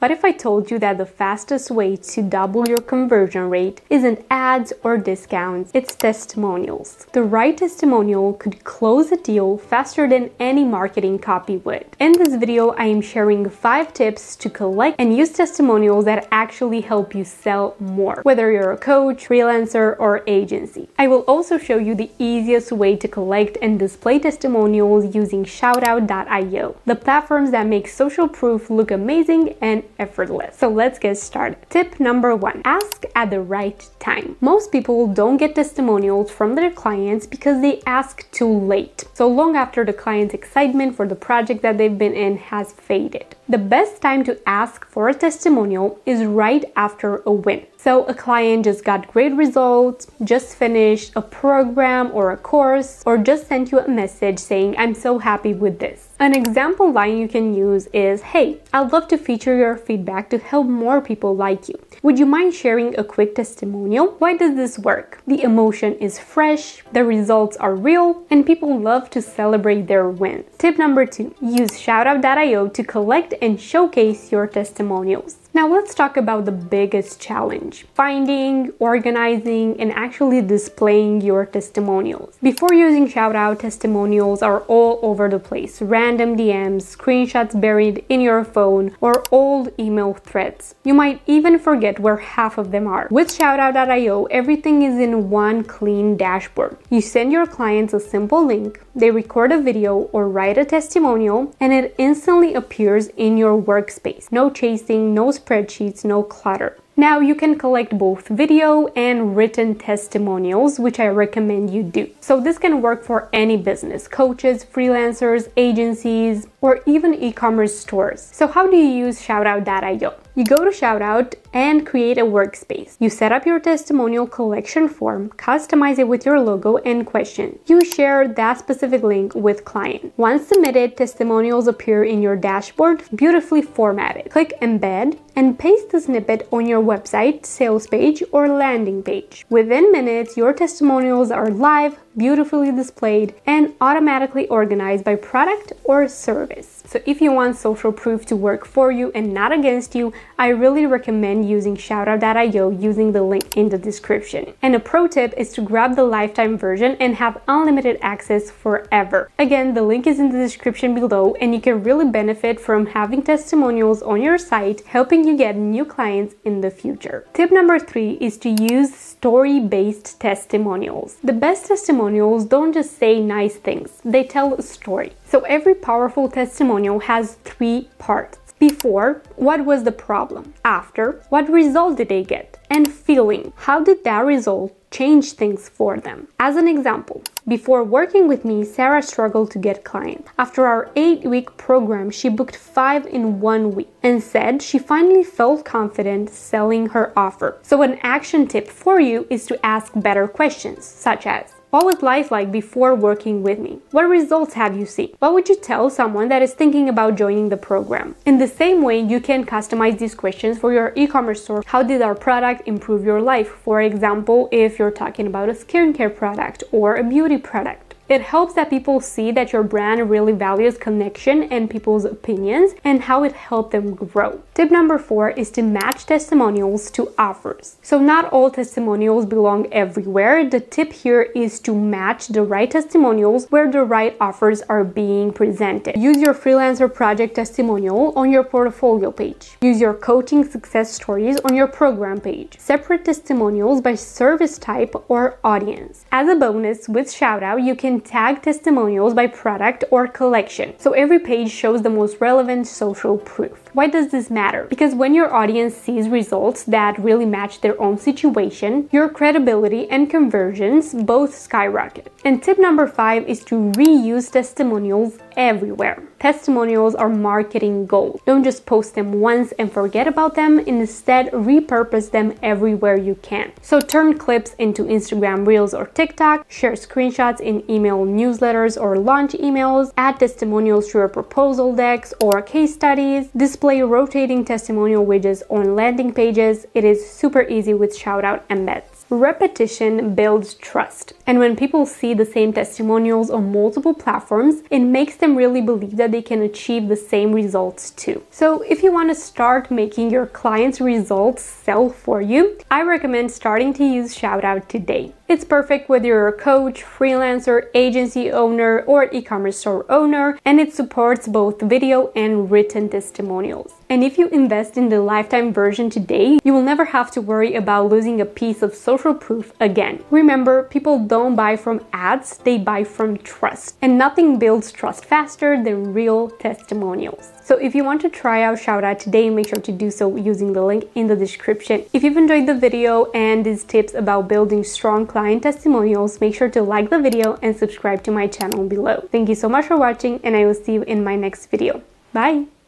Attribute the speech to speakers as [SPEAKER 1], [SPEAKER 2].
[SPEAKER 1] But if I told you that the fastest way to double your conversion rate isn't ads or discounts, it's testimonials. The right testimonial could close a deal faster than any marketing copy would. In this video, I am sharing 5 tips to collect and use testimonials that actually help you sell more, whether you're a coach, freelancer, or agency. I will also show you the easiest way to collect and display testimonials using Shoutout.io, the platforms that make social proof look amazing and effortless. So let's get started. Tip number 1, ask at the right time. Most people don't get testimonials from their clients because they ask too late, so long after the client's excitement for the project that they've been in has faded. The best time to ask for a testimonial is right after a win. So a client just got great results, just finished a program or a course, or just sent you a message saying, "I'm so happy with this." An example line you can use is, "Hey, I'd love to feature your feedback to help more people like you. Would you mind sharing a quick testimonial? Why does this work?" The emotion is fresh, the results are real, and people love to celebrate their wins. Tip number 2, use Shoutout.io to collect and showcase your testimonials. Now let's talk about the biggest challenge: finding, organizing, and actually displaying your testimonials. Before using Shoutout, testimonials are all over the place. Random DMs, screenshots buried in your phone, or old email threads. You might even forget where half of them are. With Shoutout.io, everything is in one clean dashboard. You send your clients a simple link, they record a video or write a testimonial, and it instantly appears in your workspace. No chasing, no spreadsheets, no clutter. Now you can collect both video and written testimonials, which I recommend you do. So this can work for any business: coaches, freelancers, agencies, or even e-commerce stores. So how do you use Shoutout.io? You go to Shoutout and create a workspace. You set up your testimonial collection form, customize it with your logo and question. You share that specific link with client. Once submitted, testimonials appear in your dashboard, beautifully formatted. Click embed and paste the snippet on your website, sales page, or landing page. Within minutes, your testimonials are live, beautifully displayed, and automatically organized by product or service. So if you want social proof to work for you and not against you, I really recommend using Shoutout.io using the link in the description. And a pro tip is to grab the lifetime version and have unlimited access forever. Again, the link is in the description below, and you can really benefit from having testimonials on your site, helping you get new clients in the future. Tip number 3 is to use story-based testimonials. The best testimonials don't just say nice things, they tell a story. So every powerful testimonial has 3 parts. Before, what was the problem? After, what result did they get? And feeling, how did that result change things for them? As an example, before working with me, Sarah struggled to get clients. After our 8-week program, she booked 5 in 1 week and said she finally felt confident selling her offer. So an action tip for you is to ask better questions, such as, what was life like before working with me? What results have you seen? What would you tell someone that is thinking about joining the program? In the same way, you can customize these questions for your e-commerce store. How did our product improve your life? For example, if you're talking about a skincare product or a beauty product. It helps that people see that your brand really values connection and people's opinions and how it helped them grow. Tip number 4 is to match testimonials to offers. So not all testimonials belong everywhere. The tip here is to match the right testimonials where the right offers are being presented. Use your freelancer project testimonial on your portfolio page. Use your coaching success stories on your program page. Separate testimonials by service type or audience. As a bonus, with Shoutout, you can tag testimonials by product or collection, so every page shows the most relevant social proof. Why does this matter? Because when your audience sees results that really match their own situation, your credibility and conversions both skyrocket. And tip number 5 is to reuse testimonials everywhere. Testimonials are marketing gold. Don't just post them once and forget about them. Instead, repurpose them everywhere you can. So turn clips into Instagram Reels or TikTok, share screenshots in email newsletters or launch emails, add testimonials to your proposal decks or case studies, display rotating testimonial widgets on landing pages. It is super easy with Shoutout embeds. Repetition builds trust. And when people see the same testimonials on multiple platforms, it makes them really believe that they can achieve the same results too. So if you want to start making your clients' results sell for you, I recommend starting to use Shoutout today. It's perfect whether you're a coach, freelancer, agency owner, or e-commerce store owner, and it supports both video and written testimonials. And if you invest in the lifetime version today, you will never have to worry about losing a piece of social proof again. Remember, people don't buy from ads, they buy from trust. And nothing builds trust faster than real testimonials. So if you want to try out Shoutout today, make sure to do so using the link in the description. If you've enjoyed the video and these tips about building strong client testimonials, make sure to like the video and subscribe to my channel below. Thank you so much for watching, and I will see you in my next video. Bye!